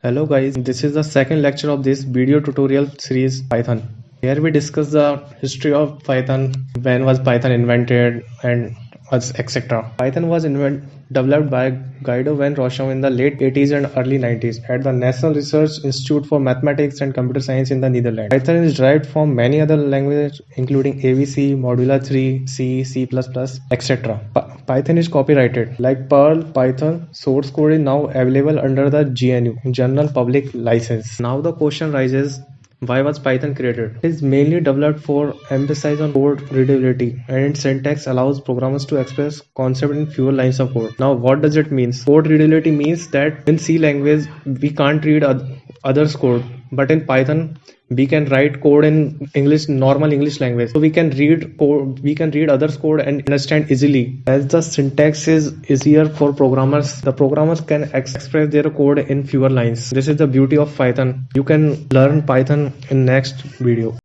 Hello guys, this is the second lecture of this video tutorial series Python. Here we discuss the history of Python, when was Python invented and etc. Python was developed by Guido van Rossum in the late 80s and early 90s at the National Research Institute for Mathematics and Computer Science in the Netherlands. Python is derived from many other languages including ABC, Modular 3, C, C++, etc. Python is copyrighted. Like Perl, Python source code is now available under the GNU General Public License. Now the question rises, why was Python created? It is mainly developed for emphasis on code readability, and its syntax allows programmers to express concepts in fewer lines of code. Now what does it mean? Code readability means that in C language we can't read others code, but in Python we can write code in normal English language, so we can read others code and understand easily. As the syntax is easier for programmers, the programmers can express their code in fewer lines. This is the beauty of Python. You can learn Python in next video.